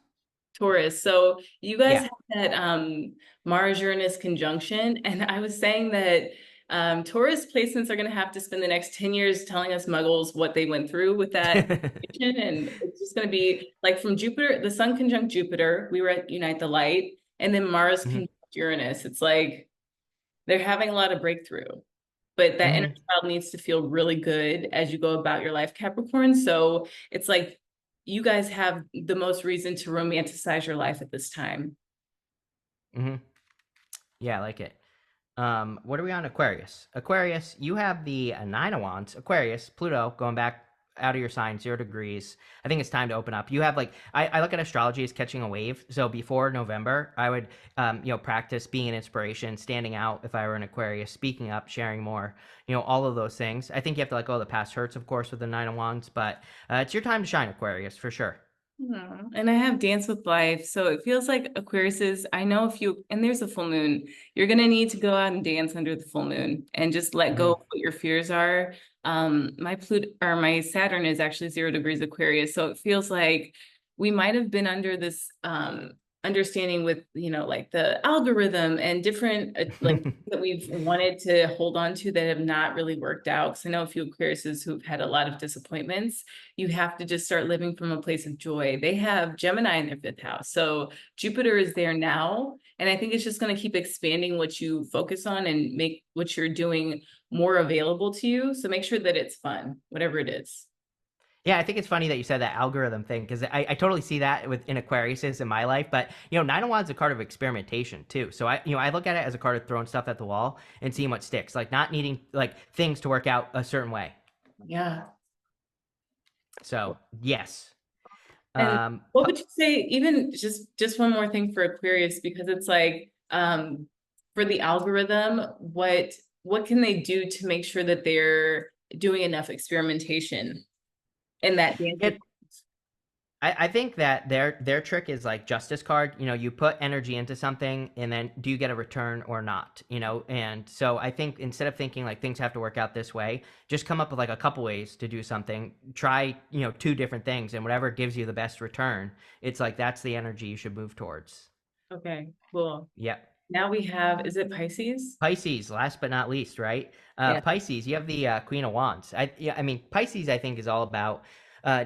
Taurus. So you guys Yeah. have that Mars Uranus conjunction, and I was saying that Taurus placements are going to have to spend the next 10 years telling us muggles what they went through with that. And it's just going to be like from Jupiter, the sun conjunct Jupiter, we were at Unite the Light, and then Mars Mhm. conjunct Uranus. It's like they're having a lot of breakthrough, but that inner Mhm. child needs to feel really good as you go about your life, Capricorn. So it's like you guys have the most reason to romanticize your life at this time. Mhm. Yeah, I like it. What are we on? Aquarius. Aquarius, you have the Nine of Wands. Aquarius, Pluto, going back out of your sign, 0 degrees. I think it's time to open up. You have like, I look at astrology as catching a wave. So before November, I would, practice being an inspiration, standing out if I were an Aquarius, speaking up, sharing more, all of those things. I think you have to let go of the past hurts, of course, with the Nine of Wands, but it's your time to shine, Aquarius, for sure. And I have Dance with Life. So it feels like Aquarius I know if you, and there's a full moon, you're going to need to go out and dance under the full moon and just let go Hmm. of what your fears are. My Pluto or my Saturn is actually 0 degrees Aquarius. So it feels like we might have been under this understanding with, like the algorithm and different like that we've wanted to hold on to that have not really worked out. Because I know a few Aquariuses who've had a lot of disappointments. You have to just start living from a place of joy. They have Gemini in their fifth house. So Jupiter is there now. And I think it's just going to keep expanding what you focus on and make what you're doing more available to you. So make sure that it's fun, whatever it is. Yeah, I think it's funny that you said that algorithm thing because I totally see that within Aquariuses in my life. But Nine of Wands is a card of experimentation too. So I look at it as a card of throwing stuff at the wall and seeing what sticks. Like not needing like things to work out a certain way. Yeah. So yes. And Um, what would you say, even just one more thing for Aquarius, because it's like for the algorithm, what can they do to make sure that they're doing enough experimentation in that dance with it I think that their trick is like justice card. You put energy into something and then do you get a return or not? And so I think instead of thinking like things have to work out this way, just come up with like a couple ways to do something. Try, two different things and whatever gives you the best return. It's like that's the energy you should move towards. Okay, cool. Yep. Now we have, is it Pisces? Pisces, last but not least, right? Yeah. Pisces, you have the Queen of Wands. I mean, Pisces, I think, is all about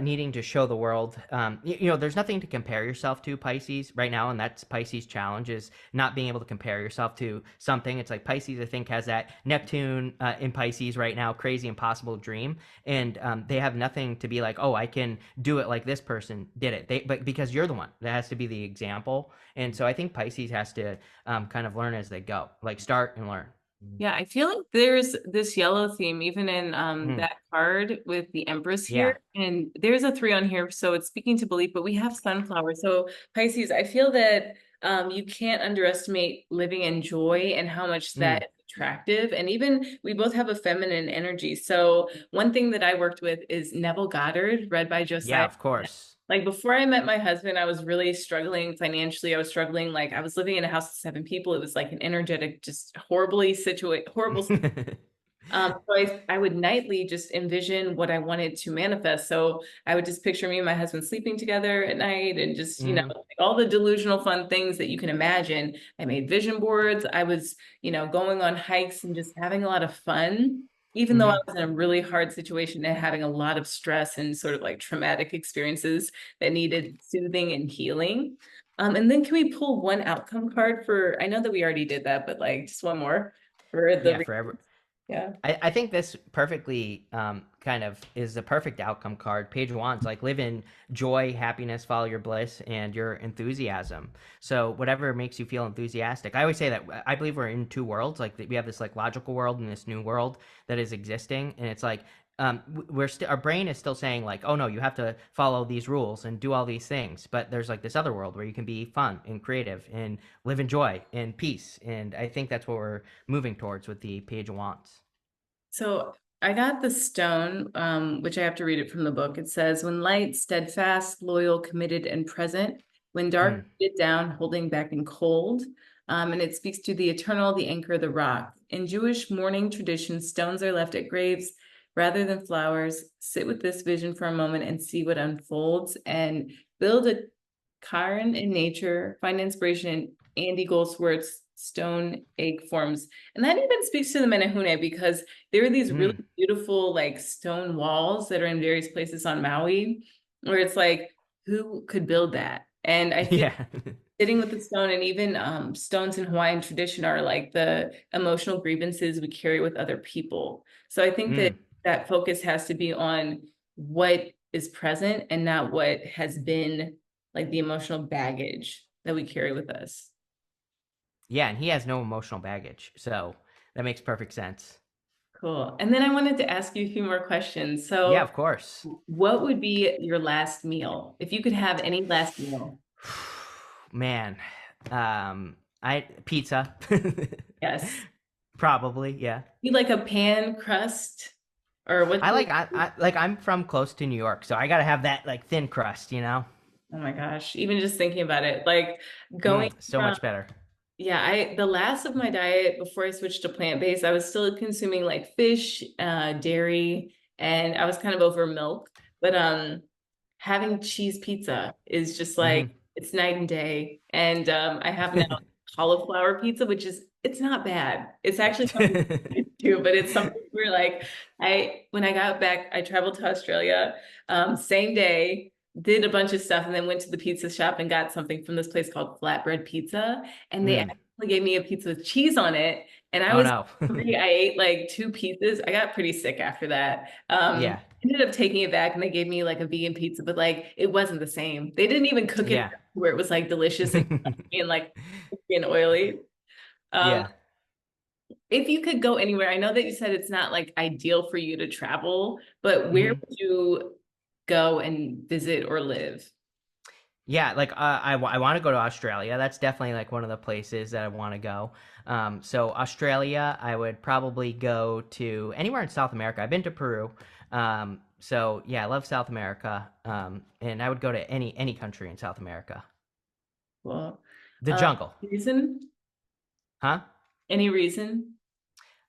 needing to show the world. There's nothing to compare yourself to, Pisces, right now, and that's Pisces' challenge is not being able to compare yourself to something. It's like Pisces, I think, has that Neptune in Pisces right now, crazy, impossible dream, and they have nothing to be like, oh, I can do it like this person did it. But because you're the one that has to be the example, and so I think Pisces has to kind of learn as they go, like start and learn. Yeah, I feel like there's this yellow theme even in Mm, that card with the Empress yeah. here. And there's a 3 on here, so it's speaking to belief, but we have sunflower. So Pisces, I feel that you can't underestimate living in joy and how much Mm, that is attractive. And even we both have a feminine energy. So one thing that I worked with is Neville Goddard, read by yeah, Josiah. of course. Like before I met my husband, I was really struggling financially. I was struggling, like I was living in a house of 7 people. It was like an energetic, just horrible. So I would nightly just envision what I wanted to manifest. So I would just picture me and my husband sleeping together at night and just, Hmm. like all the delusional fun things that you can imagine. I made vision boards. I was, going on hikes and just having a lot of fun, even though I Hmm. was in a really hard situation and having a lot of stress and sort of like traumatic experiences that needed soothing and healing. And then can we pull one outcome card for, I know that we already did that, but like just one more for Yeah, the, forever. yeah. I think this perfectly kind of is the perfect outcome card. Page of Wands, like live in joy, happiness, follow your bliss, and your enthusiasm. So whatever makes you feel enthusiastic. I always say that I believe we're in two worlds. Like we have this like logical world and this new world that is existing, and it's like we're still our brain is still saying like, oh no, you have to follow these rules and do all these things. But there's like this other world where you can be fun and creative and live in joy and peace. And I think that's what we're moving towards with the Page of Wands. So I got the stone, which I have to read it from the book. It says, when light, steadfast, loyal, committed, and present, when dark, Mm, it down, holding back and cold. And it speaks to the eternal, the anchor, the rock. In Jewish mourning tradition, stones are left at graves rather than flowers. Sit with this vision for a moment and see what unfolds and build a cairn in nature, find inspiration in Andy Goldsworth's stone egg forms. And that even speaks to the Menehune, because there are these really Mm. beautiful like stone walls that are in various places on Maui, where it's like, who could build that? And I feel Yeah. sitting with the stone, and even stones in Hawaiian tradition are like the emotional grievances we carry with other people. So I think that Mm. that focus has to be on what is present and not what has been, like the emotional baggage that we carry with us. Yeah, and he has no emotional baggage, so that makes perfect sense. Cool. And then I wanted to ask you a few more questions. Yeah, So of course. what would be your last meal? If you could have any last meal? Man, I pizza. Yes. Probably, yeah. You like a pan crust, or what's your, I'm from close to New York, so I gotta have that like thin crust, you know? oh my gosh, even just thinking about it, like going So from, much better. yeah, the last of my diet before I switched to plant-based, I was still consuming like fish, dairy, and I was kind of over milk. But having cheese pizza is just Hmm. like, it's night and day. And I have now cauliflower pizza, which is, it's not bad. It's actually something to do, but it's something where like when I got back, I traveled to Australia, same day, did a bunch of stuff, and then went to the pizza shop and got something from this place called Flatbread Pizza. And they Mm. actually gave me a pizza with cheese on it. And I Oh was no. hungry. I ate like two pizzas. I got pretty sick after that. Yeah. Ended up taking it back, and they gave me like a vegan pizza, but like it wasn't the same. They didn't even cook it Yeah. where it was like delicious and like and oily. Um, Yeah. if you could go anywhere, I know that you said it's not like ideal for you to travel, but where Hmm. would you go and visit or live? Yeah, like I want to go to Australia. That's definitely like one of the places that I want to go. So Australia, I would probably go to anywhere in South America. I've been to Peru. So yeah, I love South America. And I would go to any country in South America. Well, The jungle, reason? huh? Any reason?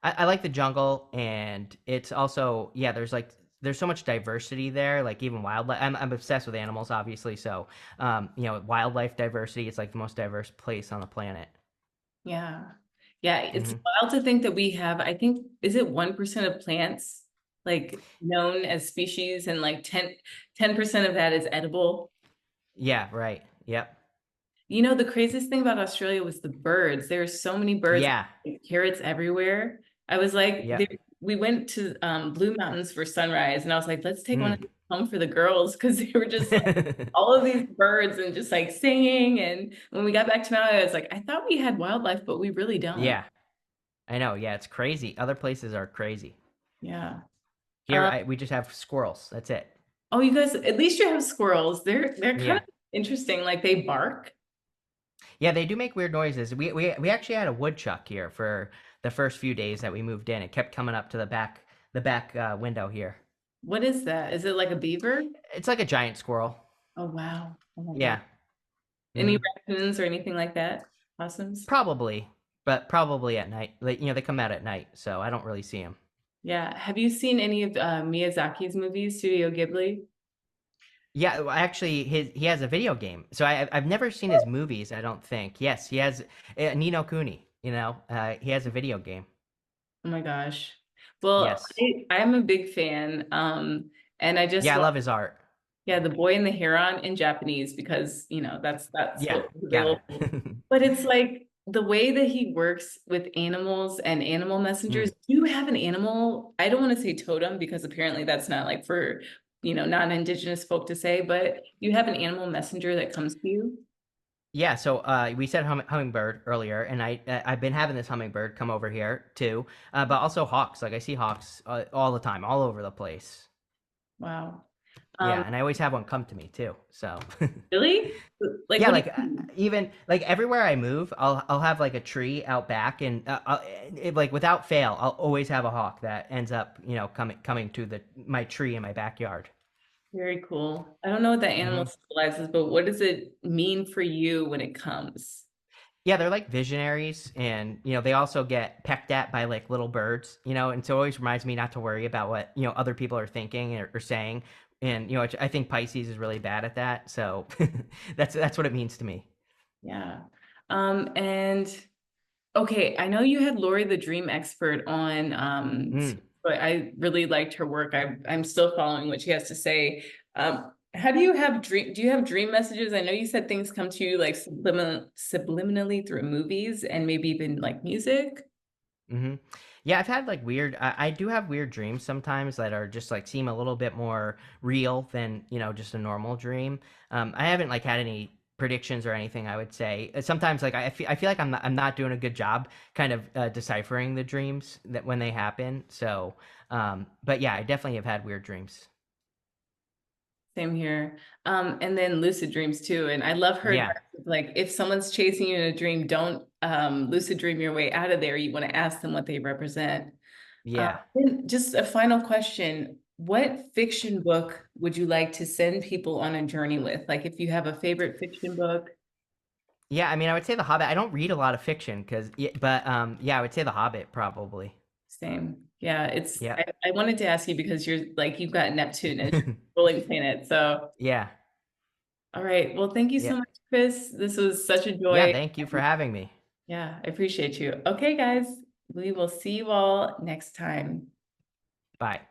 I like the jungle, and it's also yeah. There's so much diversity there, like even wildlife. I'm obsessed with animals, obviously. So wildlife diversity. It's like the most diverse place on the planet. Yeah. Yeah, it's Hmm. wild to think that we have, I think, is it 1% of plants like known as species, and like 10% of that is edible? Yeah. Right. Yep. You know, the craziest thing about Australia was the birds. There are so many birds, Yeah. like, carrots everywhere. I was like, Yep. we went to Blue Mountains for sunrise, and I was like, let's take one of Mm. these home for the girls, because they were just like all of these birds and just like singing. And when we got back to Maui, I was like, I thought we had wildlife, but we really don't. Yeah. I know. Yeah. It's crazy. Other places are crazy. Yeah. Here, we just have squirrels. That's it. Oh, you guys, at least you have squirrels. They're kind Yeah. of interesting. Like they bark. Yeah. They do make weird noises. We actually had a woodchuck here for the first few days that we moved in. It kept coming up to the back window here. What is that? Is it like a beaver? It's like a giant squirrel. Oh wow. Oh my God. Yeah. Any Hmm. raccoons or anything like that? Possums? Probably, but probably at night. Like, they come out at night, so I don't really see them. Yeah. Have you seen any of Miyazaki's movies, Studio Ghibli? Yeah, well, actually, he has a video game. So I've never seen his movies. I don't think. Yes, he has Nino Kuni. He has a video game. Oh my gosh. Well, Yes. I'm a big fan. And I just Yeah, I watched, love his art. yeah, The Boy and the Heron in Japanese, because, that's Yeah, what was got available. it. But it's like the way that he works with animals and animal messengers. Mm. Do you have an animal? I don't want to say totem, because apparently that's not like for, non-indigenous folk to say, but you have an animal messenger that comes to you? Yeah, so we said hummingbird earlier, and I've been having this hummingbird come over here too, but also hawks. Like I see hawks all the time, all over the place. Wow. Yeah, Um, and I always have one come to me too. So really? Like, yeah, what do like you mean? even like everywhere I move, I'll have like a tree out back, and like without fail, I'll always have a hawk that ends up coming to the my tree in my backyard. Very cool. I don't know what that Hmm. animal symbolizes, but what does it mean for you when it comes? Yeah, they're like visionaries, and they also get pecked at by like little birds, and so it always reminds me not to worry about what other people are thinking or saying, and I think Pisces is really bad at that, so that's what it means to me. Yeah. And Okay, I know you had Lori the Dream Expert on, Mm. but I really liked her work. I'm still following what she has to say. How do you have dream? Do you have dream messages? I know you said things come to you like subliminally through movies and maybe even like music. Hmm. Yeah, I've had like weird. I do have weird dreams sometimes that are just like seem a little bit more real than just a normal dream. I haven't like had any predictions or anything. I would say sometimes like I feel like I'm not doing a good job kind of deciphering the dreams that when they happen. So, but yeah, I definitely have had weird dreams. Same here. And then lucid dreams too. And I love her Yeah, advice of, like, if someone's chasing you in a dream, don't lucid dream your way out of there. You want to ask them what they represent. yeah. Then just a final question. What fiction book would you like to send people on a journey with? Like if you have a favorite fiction book, Yeah, I mean, I would say The Hobbit. I don't read a lot of fiction but yeah, I would say The Hobbit probably. same. Yeah, Yeah. I wanted to ask you because you're like you've got Neptune as your ruling planet. So Yeah. all right. Well, thank you Yeah. so much, Chris. This was such a Yeah, joy. thank you for having me. Yeah, I appreciate you. Okay, guys, we will see you all next time. Bye.